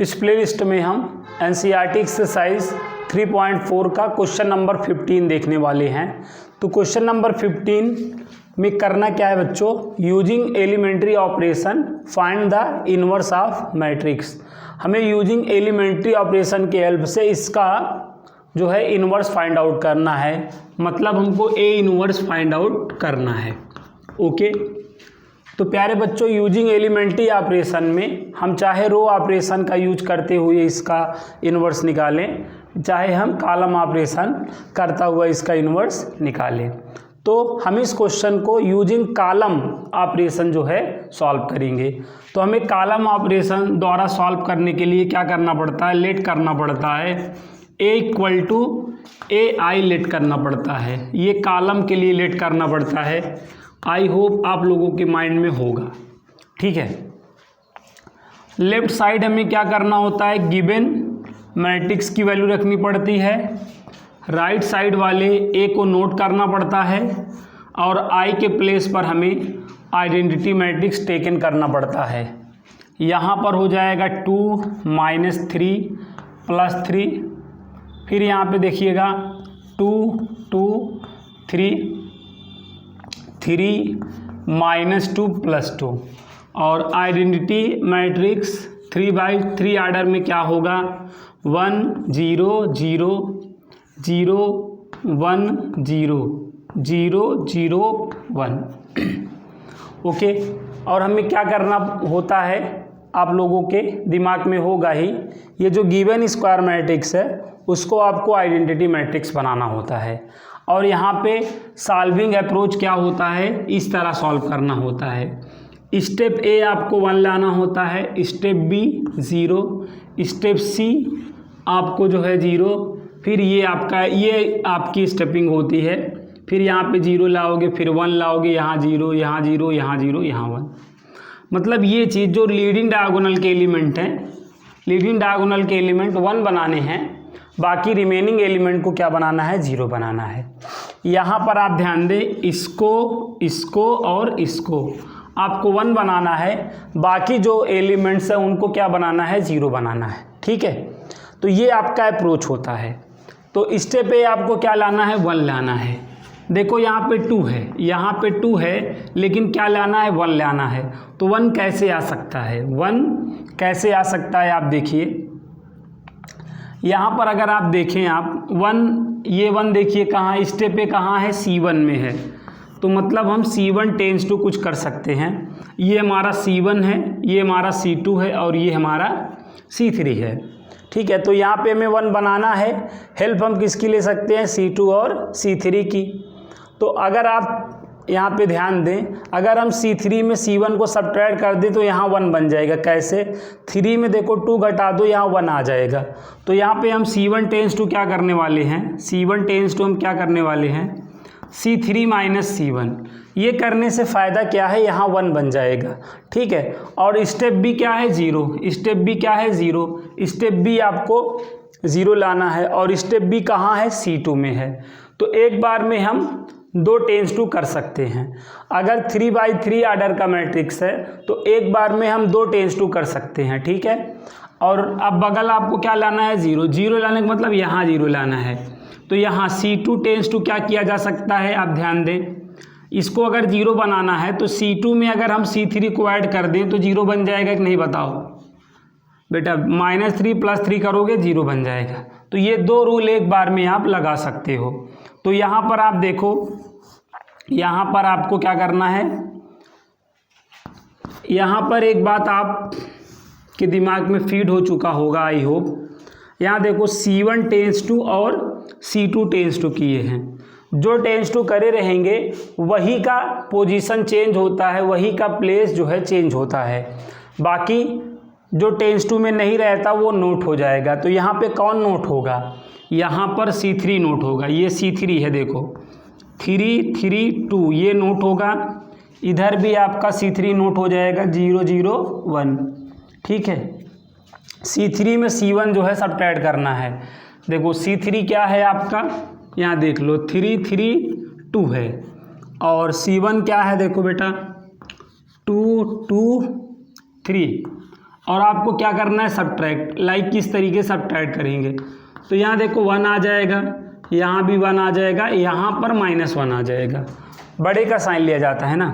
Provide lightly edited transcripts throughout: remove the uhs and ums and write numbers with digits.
इस प्लेलिस्ट में हम एनसीईआरटी एक्सरसाइज 3.4 का क्वेश्चन नंबर 15 देखने वाले हैं। तो क्वेश्चन नंबर 15 में करना क्या है बच्चों, using elementary operation find the inverse of matrix. हमें यूजिंग एलिमेंट्री ऑपरेशन के हेल्प से इसका जो है इनवर्स फाइंड आउट करना है, मतलब हमको ए इनवर्स फाइंड आउट करना है। ओके, तो प्यारे बच्चों यूजिंग एलिमेंट्री ऑपरेशन में हम चाहे रो ऑपरेशन का यूज करते हुए इसका इन्वर्स निकालें, चाहे हम कॉलम ऑपरेशन करता हुआ इसका इन्वर्स निकालें। तो हम इस क्वेश्चन को यूजिंग कॉलम ऑपरेशन जो है सॉल्व करेंगे। तो हमें कॉलम ऑपरेशन द्वारा सॉल्व करने के लिए क्या करना पड़ता है, लेट करना पड़ता है A equal to A I late करना पड़ता है। ये कॉलम के लिए लेट करना पड़ता है। आई होप आप लोगों के माइंड में होगा, ठीक है। लेफ्ट साइड हमें क्या करना होता है, गिवन मैट्रिक्स की वैल्यू रखनी पड़ती है। राइट साइड वाले ए को नोट करना पड़ता है और आई के प्लेस पर हमें आइडेंटिटी मैट्रिक्स टेकन करना पड़ता है। यहाँ पर हो जाएगा 2 - 3 + 3, फिर यहाँ पे देखिएगा 2 2 3 3 - 2 + 2 और आइडेंटिटी मैट्रिक्स 3/3 ऑर्डर में क्या होगा, 1 0 0 0 1 0 0 0 1। ओके, और हमें क्या करना होता है, आप लोगों के दिमाग में होगा ही, ये जो गिवन स्क्वायर मैट्रिक्स है उसको आपको आइडेंटिटी मैट्रिक्स बनाना होता है। और यहाँ पे सॉल्विंग अप्रोच क्या होता है, इस तरह सॉल्व करना होता है। स्टेप ए आपको 1 लाना होता है, स्टेप बी 0, स्टेप सी आपको जो है 0, फिर ये आपकी स्टेपिंग होती है। फिर यहाँ पे 0 लाओगे, फिर 1 लाओगे, यहाँ 0 यहाँ 0 यहाँ 0 यहाँ 1। मतलब ये चीज़ जो लीडिंग डायगोनल के एलिमेंट हैं, लीडिंग डायगोनल के एलिमेंट 1 बनाने हैं, बाकी रिमेनिंग एलिमेंट को क्या बनाना है, 0 बनाना है। यहाँ पर आप ध्यान दें, इसको और इसको आपको 1 बनाना है, बाकी जो एलिमेंट्स हैं उनको क्या बनाना है, 0 बनाना है, ठीक है। तो ये आपका अप्रोच होता है। तो स्टेप ए आपको क्या लाना है, 1 लाना है। देखो यहाँ पे 2 है, यहाँ पे 2 है, लेकिन क्या लाना है, 1 लाना है। तो 1 कैसे आ सकता है, 1 कैसे आ सकता है, आप देखिए यहाँ पर अगर आप देखें, आप 1, ये 1 देखिए कहाँ, स्टेप ए कहाँ है, C1 में है। तो मतलब हम C1 टेंस टू कुछ कर सकते हैं। ये हमारा C1 है, ये हमारा C2 है और ये हमारा C3 है, ठीक है। तो यहाँ पे हमें 1 बनाना है। हेल्प हम किसकी ले सकते हैं, C2 और C3 की। तो अगर आप यहाँ पे ध्यान दें, अगर हम C3 में C1 को सब्ट्रैक्ट कर दें तो यहाँ 1 बन जाएगा। कैसे, 3 में देखो 2 घटा दो, यहाँ 1 आ जाएगा। तो यहाँ पे हम C1 टेंस टू क्या करने वाले हैं, C1 टेंस टू हम क्या करने वाले हैं, C3 - C1। ये करने से फ़ायदा क्या है, यहाँ 1 बन जाएगा, ठीक है। और स्टेप बी क्या है, 0। स्टेप बी क्या है, 0। स्टेप बी आपको 0 लाना है और स्टेप बी कहाँ है, C2 में है। तो एक बार में हम 2 टेंस टू कर सकते हैं। अगर 3/3 ऑर्डर का मैट्रिक्स है तो एक बार में हम 2 टेंस टू कर सकते हैं, ठीक है। और अब बगल आपको क्या लाना है, 0। 0 लाने का मतलब यहाँ 0 लाना है। तो यहाँ C2 टेंस टू क्या किया जा सकता है, आप ध्यान दें, इसको अगर 0 बनाना है तो C2 में अगर हम C3 को ऐड कर दें तो 0 बन जाएगा कि नहीं, बताओ बेटा। -3 + 3 करोगे 0 बन जाएगा। तो ये 2 रूल एक बार में आप लगा सकते हो। तो यहाँ पर आप देखो, यहाँ पर आपको क्या करना है, यहाँ पर एक बात आप के दिमाग में फीड हो चुका होगा, आई होप। यहाँ देखो C1 टेंस टू और C2 टेंस टू किए हैं। जो टेंस टू करे रहेंगे वही का पोजीशन चेंज होता है, वही का प्लेस जो है चेंज होता है। बाकी जो टेंस टू में नहीं रहता वो नोट हो जाएगा। तो यहाँ पे कौन नोट होगा, यहाँ पर C3 नोट होगा। ये C3 है, देखो 3 3 2 ये नोट होगा। इधर भी आपका C3 नोट हो जाएगा, 0 0 1, ठीक है। C3 में C1 जो है सब्ट्रैक्ट करना है। देखो C3 क्या है आपका, यहाँ देख लो 3 3 2 है और C1 क्या है, देखो बेटा 2 2 3। और आपको क्या करना है, सब्ट्रैक्ट। लाइक किस तरीके से सब्ट्रैक्ट करेंगे, तो यहाँ देखो 1 आ जाएगा, यहाँ भी 1 आ जाएगा, यहाँ पर -1 आ जाएगा, बड़े का साइन लिया जाता है ना।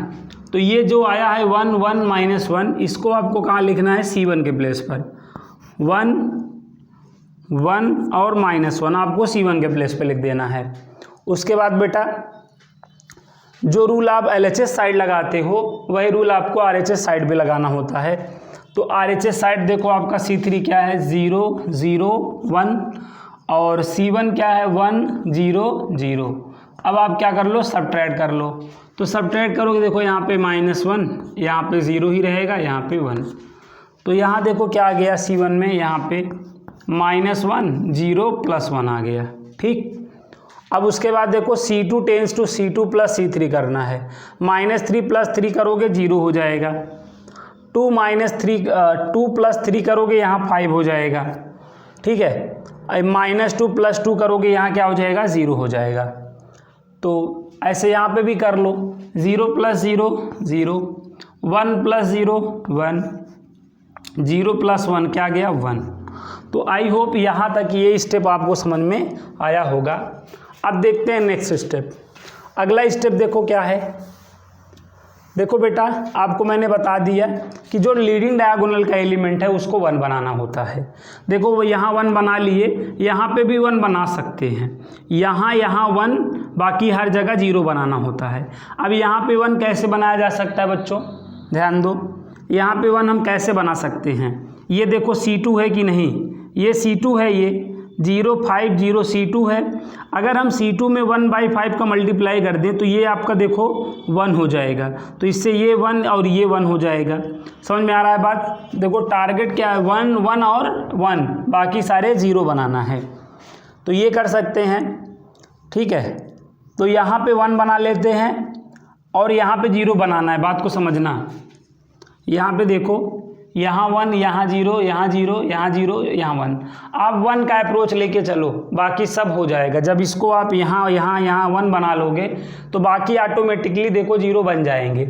तो ये जो आया है 1 1 -1, इसको आपको कहाँ लिखना है, C1 के प्लेस पर। 1 1 और -1 आपको C1 के प्लेस पे लिख देना है। उसके बाद बेटा जो रूल आप LHS साइड लगाते हो वही रूल आपको RHS साइड भी लगाना होता है। तो RHS साइड देखो आपका C3 क्या है, 0 0 1 और C1 क्या है, 1 0 0। अब आप क्या कर लो, सब्ट्रैक्ट कर लो। तो सब्ट्रैक्ट करोगे, देखो यहाँ पे -1, यहाँ पे 0 ही रहेगा, यहाँ पे 1। तो यहाँ देखो क्या आ गया C1 में, यहाँ पे -1 0 + 1 आ गया, ठीक। अब उसके बाद देखो C2 tense to C2 + C3 करना है। -3 + 3 करोगे 0 हो जाएगा। 2 + 3 करोगे यहाँ 5 हो जाएगा, ठीक है। -2 + 2 करोगे यहाँ क्या हो जाएगा, 0 हो जाएगा। तो ऐसे यहाँ पे भी कर लो, 0 + 0 0, 1 + 0 1, 0 + 1 क्या गया, 1। तो आई होप यहाँ तक ये स्टेप आपको समझ में आया होगा। अब देखते हैं नेक्स्ट स्टेप। अगला स्टेप देखो क्या है। देखो बेटा आपको मैंने बता दिया कि जो लीडिंग डायगोनल का एलिमेंट है उसको 1 बनाना होता है। देखो वो यहाँ 1 बना लिए, यहाँ पे भी 1 बना सकते हैं, यहाँ 1, बाकी हर जगह 0 बनाना होता है। अब यहाँ पे 1 कैसे बनाया जा सकता है बच्चों, ध्यान दो। यहाँ पे 1 हम कैसे बना सकते हैं, ये देखो C2 है कि नहीं, ये C2 है, ये 0 5 0 C2 है। अगर हम C2 में 1/5 का मल्टीप्लाई कर दें तो ये आपका देखो 1 हो जाएगा, तो इससे ये 1 और ये 1 हो जाएगा। समझ में आ रहा है बात। देखो टारगेट क्या है, 1 1 और 1, बाकी सारे 0 बनाना है। तो ये कर सकते हैं, ठीक है। तो यहाँ पे 1 बना लेते हैं और यहाँ पे 0 बनाना है, बात को समझना। यहाँ पे देखो, यहाँ 1 यहाँ 0 यहाँ 0 यहाँ 0 यहाँ 1। आप 1 का अप्रोच लेके चलो, बाकी सब हो जाएगा। जब इसको आप यहाँ 1 बना लोगे तो बाकी ऑटोमेटिकली देखो 0 बन जाएंगे।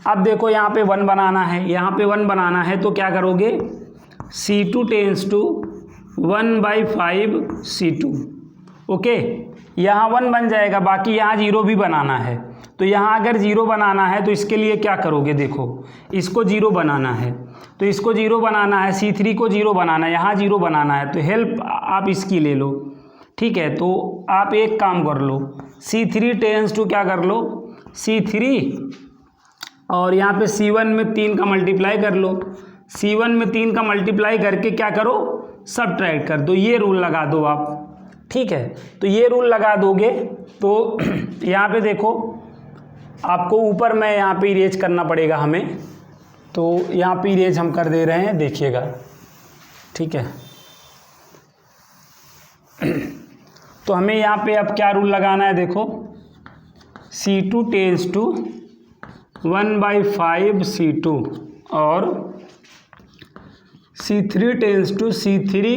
अब देखो यहाँ पे 1 बनाना है, यहाँ पे 1 बनाना है, तो क्या करोगे, C2 tense to 1/5 C2, okay. यहाँ 1 बन जाएगा, बाकी यहाँ 0 भी बनाना है। तो यहाँ अगर 0 बनाना है तो इसके लिए क्या करोगे, देखो इसको 0 बनाना है, तो इसको 0 बनाना है, C3 को 0 बनाना है, यहाँ 0 बनाना है। तो हेल्प आप इसकी ले लो, ठीक है। तो आप एक काम कर लो, C3 टेंस टू क्या कर लो, C3, और यहाँ पे C1 में 3 का मल्टीप्लाई कर लो। C1 में 3 का मल्टीप्लाई करके क्या करो, सब्ट्रैक्ट कर दो। ये रूल लगा दो आप, ठीक है। तो ये रूल लगा दोगे तो यहाँ पे देखो आपको ऊपर में यहाँ पे इरेज करना पड़ेगा हमें, तो यहाँ पे इरेज हम कर दे रहे हैं, देखिएगा, ठीक है। तो हमें यहाँ पे अब क्या रूल लगाना है, देखो C2 टेंस टू 1/5 C2 और C3 tense to C3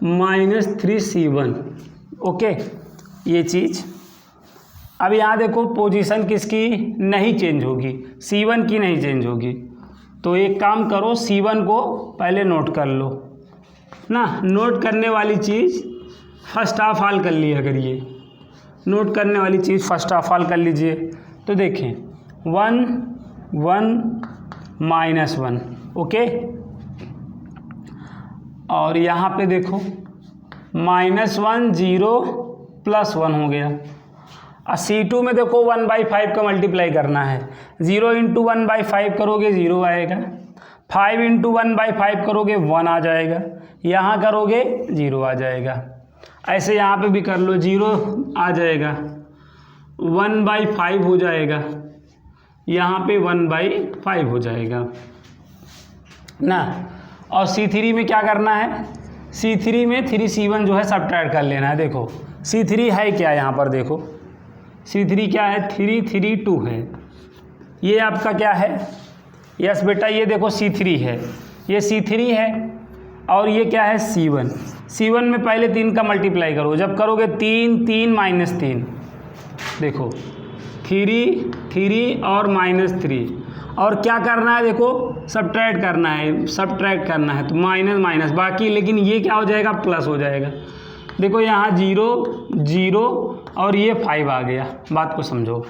-3 C1, okay. ये चीज़ अब यहाँ देखो पोजीशन किसकी नहीं चेंज होगी, C1 की नहीं चेंज होगी। तो एक काम करो, C1 को पहले नोट कर लो ना। नोट करने वाली चीज़ फर्स्ट हाफ हल कर ली, अगर ये नोट करने वाली चीज़ फर्स्ट हाफ हल कर लीजिए तो देखें 1 1 -1, ओके। और यहाँ पे देखो -1 0 + 1 हो गया। C2 में देखो 1/5 का मल्टीप्लाई करना है, 0 × 1/5 करोगे 0 आएगा, 5 × 1/5 करोगे 1 आ जाएगा, यहाँ करोगे 0 आ जाएगा। ऐसे यहाँ पे भी कर लो, 0 आ जाएगा, 1/5 हो जाएगा, यहाँ पे 1/5 हो जाएगा ना। और C3 में क्या करना है, C3 में 3C1 जो है सब्ट्रैक्ट कर लेना है। देखो C3 है क्या, यहाँ पर देखो C3 क्या है, 3 3 2 है। ये आपका क्या है, यस बेटा, ये देखो C3 है, ये C3 है और ये क्या है C1। C1 में पहले 3 का मल्टीप्लाई करो, जब करोगे 3 3 -3, देखो 3 3 और -3, और क्या करना है, देखो सब्ट्रैक्ट करना है, तो माइनस माइनस बाकी, लेकिन ये क्या हो जाएगा, प्लस हो जाएगा। देखो यहाँ 0 0 और ये 5 आ गया, बात को समझो।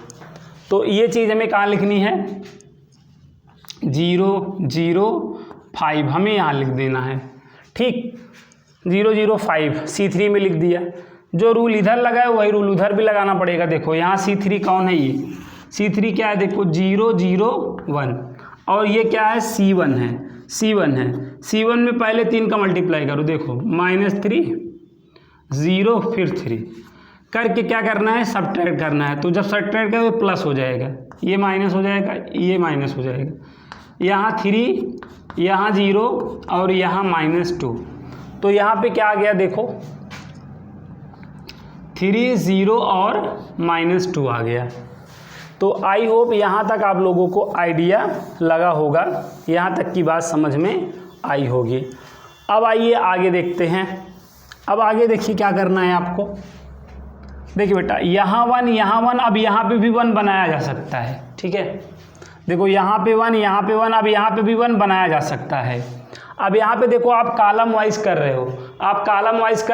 तो ये चीज़ हमें कहाँ लिखनी है, 0 0 5 हमें यहाँ लिख देना है, ठीक। 0 0 5 C3 में लिख दिया। जो रूल इधर लगा है वही रूल उधर भी लगाना पड़ेगा। देखो यहाँ C3 कौन है, ये C3 क्या है, देखो 0 0 1 और ये क्या है, C1 है, C1 में पहले 3 का मल्टीप्लाई करो, देखो -3 0 फिर 3 करके क्या करना है, सब्ट्रैक्ट करना है। तो जब सब्ट्रैक्ट करोगे तो प्लस हो जाएगा, ये माइनस हो जाएगा, ये माइनस हो जाएगा, यहाँ 3 यहाँ 0 और यहाँ -2। तो यहाँ पे क्या आ गया, देखो 3 0 और -2 आ गया। तो आई होप यहाँ तक आप लोगों को आइडिया लगा होगा, यहाँ तक की बात समझ में आई होगी। अब आइए आगे देखते हैं। अब आगे देखिए क्या करना है आपको। देखिए बेटा यहाँ 1 अब यहाँ पे भी 1 बनाया जा सकता है, ठीक है। देखो यहाँ पे 1 अब यहाँ पे भी 1 बनाया जा सकता है। अब यहाँ पे देखो आप कॉलम वाइज कर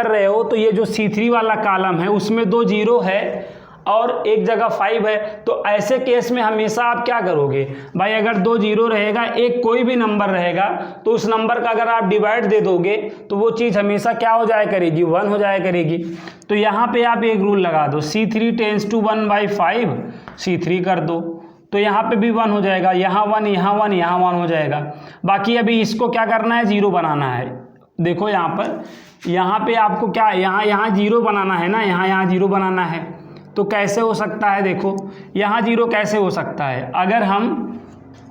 रहे हो, तो ये जो C3 वाला कॉलम है उसमें 2 0 है और एक जगह 5 है। तो ऐसे केस में हमेशा आप क्या करोगे भाई, अगर 2 0 रहेगा, एक कोई भी नंबर रहेगा, तो उस नंबर का अगर आप डिवाइड दे दोगे तो वो चीज़ हमेशा क्या हो जाया करेगी, 1 हो जाया करेगी। तो यहाँ पे आप एक रूल लगा दो, C3 टेंस टू 1/5 C3 कर दो, तो यहाँ पे भी 1 हो जाएगा, यहाँ 1 यहाँ 1 यहाँ 1 हो जाएगा। बाकी अभी इसको क्या करना है, 0 बनाना है। देखो यहाँ पे आपको क्या, यहाँ 0 बनाना है ना, यहाँ 0 बनाना है। तो कैसे हो सकता है, देखो यहाँ 0 कैसे हो सकता है, अगर हम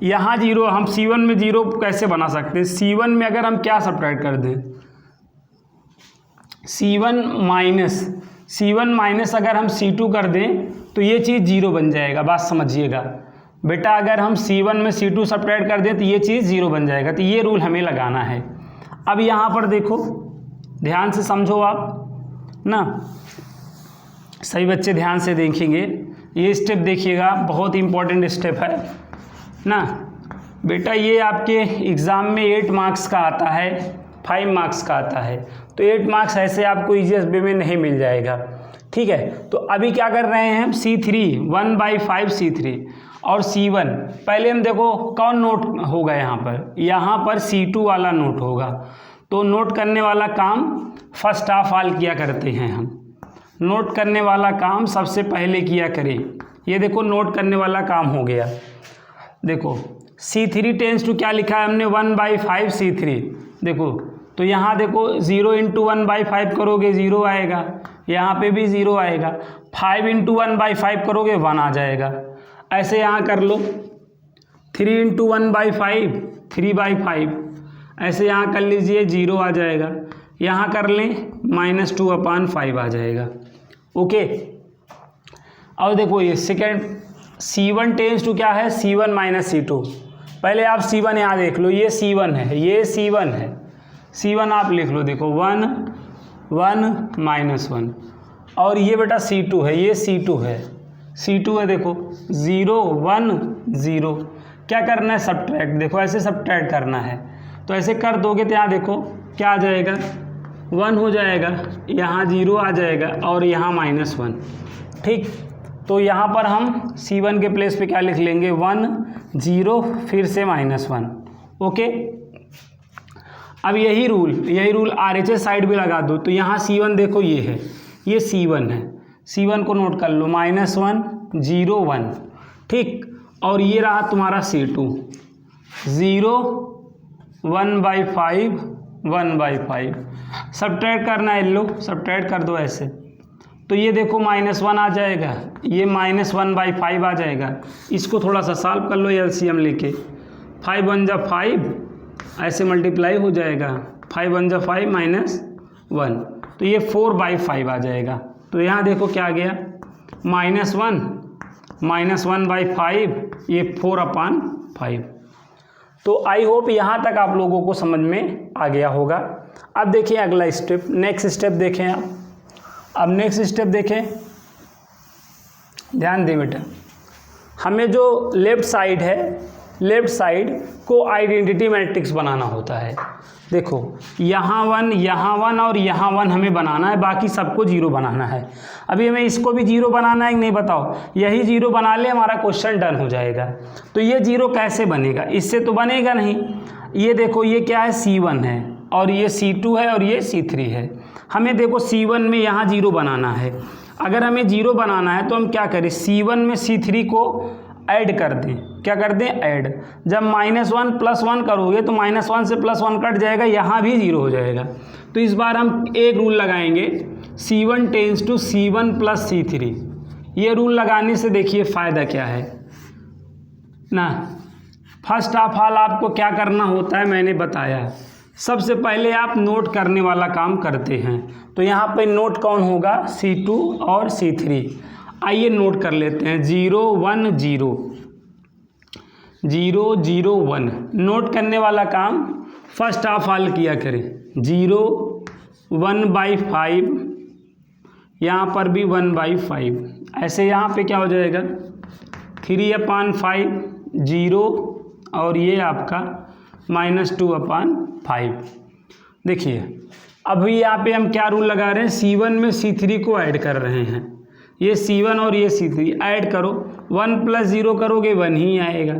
यहाँ 0, हम C1 में 0 कैसे बना सकते हैं, C1 में अगर हम क्या सब्ट्रैक्ट कर दें, C1 माइनस अगर हम C2 कर दें तो ये चीज़ 0 बन जाएगा। बात समझिएगा बेटा, अगर हम C1 में C2 सब्ट्रैक्ट कर दें तो ये चीज़ 0 बन जाएगा। तो ये रूल हमें लगाना है। अब यहाँ पर देखो, ध्यान से समझो आप ना, सही बच्चे ध्यान से देखेंगे, ये स्टेप देखिएगा, बहुत इंपॉर्टेंट स्टेप है ना बेटा। ये आपके एग्ज़ाम में 8 मार्क्स का आता है, 5 मार्क्स का आता है। तो 8 मार्क्स ऐसे आपको ईजीएस्ट वे में नहीं मिल जाएगा, ठीक है। तो अभी क्या कर रहे हैं हम, C3 1/5 C3 और C1, पहले हम देखो कौन नोट होगा, यहाँ पर C2 वाला नोट होगा। तो नोट करने वाला काम फर्स्ट ऑफ ऑल किया करते हैं हम, नोट करने वाला काम सबसे पहले किया करें। ये देखो नोट करने वाला काम हो गया। देखो C3 टेंस टू क्या लिखा है हमने, 1/5 C3। देखो तो यहाँ देखो 0 × 1/5 करोगे 0 आएगा, यहाँ पे भी 0 आएगा। 5 × 1/5 करोगे 1 आ जाएगा। ऐसे यहाँ कर लो, 3 × 1/5 3/5, ऐसे यहाँ कर लीजिए 0 आ जाएगा। यहाँ कर लें -2/5 आ जाएगा। ओके। और देखो ये सेकेंड C1 टेंस टू क्या है, C1 - C2। पहले आप C1 यहाँ देख लो, ये C1 है, ये C1 है, C1 आप लिख लो। देखो 1 1 -1 और ये बेटा C2 है, ये C2 है, C2 है। देखो 0 1 0, क्या करना है, सब्ट्रैक्ट। देखो ऐसे सब्ट्रैक्ट करना है, तो ऐसे कर दोगे तो यहाँ देखो क्या आ जाएगा, 1 हो जाएगा, यहाँ 0 आ जाएगा और यहाँ -1, ठीक। तो यहाँ पर हम C1 के प्लेस पे क्या लिख लेंगे, 1 0 फिर से -1। ओके। अब यही रूल RHS साइड भी लगा दो। तो यहाँ C1 देखो ये है, ये C1 है, C1 को नोट कर लो, -1 0 1, ठीक। और ये रहा तुम्हारा C2, 0 1/5 1/5, सब्ट्रैक्ट करना है, लो सब्ट्रैक्ट कर दो ऐसे। तो ये देखो -1 आ जाएगा, ये -1/5 आ जाएगा। इसको थोड़ा सा सॉल्व कर लो LCM लेके, 5 1 जा 5, ऐसे मल्टीप्लाई हो जाएगा, 5 1 जा 5 -1, तो ये 4/5 आ जाएगा। तो यहाँ देखो क्या आ गया, -1/5, ये 4/5। तो आई होप यहाँ तक आप लोगों को समझ में आ गया होगा। अब देखिए अगला स्टेप, नेक्स्ट स्टेप देखें आप। अब नेक्स्ट स्टेप देखें, ध्यान दें बेटा, हमें जो लेफ़्ट साइड है लेफ्ट साइड को आइडेंटिटी मैट्रिक्स बनाना होता है। देखो यहाँ 1, यहाँ 1 और यहाँ 1 हमें बनाना है, बाकी सबको 0 बनाना है। अभी हमें इसको भी 0 बनाना है कि नहीं बताओ, यही 0 बना ले हमारा क्वेश्चन डन हो जाएगा। तो ये 0 कैसे बनेगा, इससे तो बनेगा नहीं। ये देखो ये क्या है, C1 है और ये C2 है और ये C3 है। हमें देखो C1 में यहाँ 0 बनाना है। अगर हमें 0 बनाना है तो हम क्या करें, C1 में C3 को ऐड कर दें। क्या कर दें, ऐड। जब -1 + 1 करोगे तो -1 से +1 कट जाएगा, यहाँ भी 0 हो जाएगा। तो इस बार हम एक रूल लगाएंगे, C1 tends to C1 + C3। ये रूल लगाने से देखिए फ़ायदा क्या है ना। फर्स्ट ऑफ ऑल आपको क्या करना होता है मैंने बताया। सबसे पहले आप नोट करने वाला काम करते हैं। तो यहाँ पे नोट कौन होगा, C2 और C3। आइए नोट कर लेते हैं, 0 1 0 0 0 1। नोट करने वाला काम फर्स्ट ऑफ ऑल किया करें। 0 1/5, यहाँ पर भी 1/5। ऐसे यहाँ पे क्या हो जाएगा, 3/5 0 और ये आपका -2/5। देखिए अभी यहाँ पे हम क्या रूल लगा रहे हैं, C1 में C3 को ऐड कर रहे हैं। ये C1 और ये C3 ऐड करो, 1 + 0 करोगे 1 ही आएगा,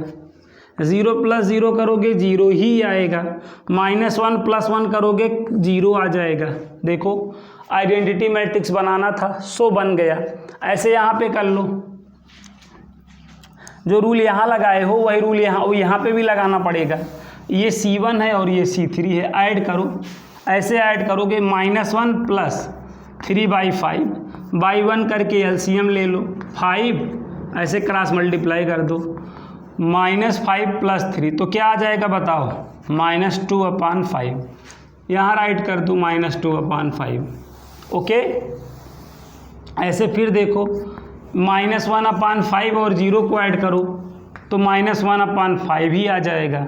0 + 0 करोगे 0 ही आएगा, -1 + 1 करोगे 0 आ जाएगा। देखो आइडेंटिटी मैट्रिक्स बनाना था सो बन गया। ऐसे यहाँ पे कर लो, जो रूल यहाँ लगाए हो वही रूल यहाँ पे भी लगाना पड़ेगा। ये C1 है और ये C3 है, ऐड करो। ऐसे ऐड करोगे, -1 + 3/5/1 करके एलसीएम ले लो, 5 ऐसे क्रॉस मल्टीप्लाई कर दो, -5 + 3 तो क्या आ जाएगा बताओ, -2/5। यहाँ राइट कर दो -2/5। ओके, ऐसे फिर देखो -1/5 और 0 को ऐड करो तो -1/5 ही आ जाएगा।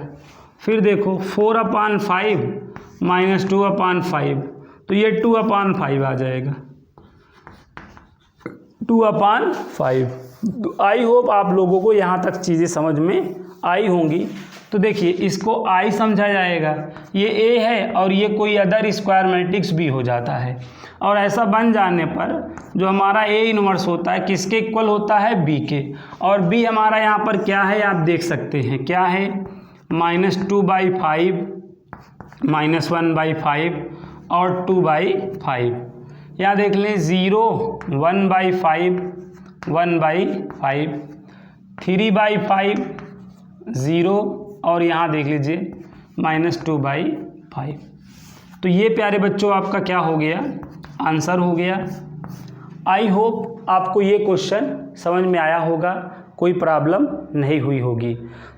फिर देखो 4/5 -2/5 तो ये 2/5 आ जाएगा, 2/5। आई होप आप लोगों को यहाँ तक चीज़ें समझ में आई होंगी। तो देखिए इसको आई समझा जाएगा, ये ए है और ये कोई अदर स्क्वायर मैट्रिक्स भी हो जाता है। और ऐसा बन जाने पर जो हमारा ए इनवर्स होता है किसके इक्वल होता है, बी के। और बी हमारा यहाँ पर क्या है आप देख सकते हैं, क्या है, -2/5 -1/5 और 2/5। यहाँ देख लें 0 1/5 1/5 3/5 0 और यहाँ देख लीजिए -2/5। तो ये प्यारे बच्चों आपका क्या हो गया, आंसर हो गया। आई होप आपको ये क्वेश्चन समझ में आया होगा, कोई प्रॉब्लम नहीं हुई होगी।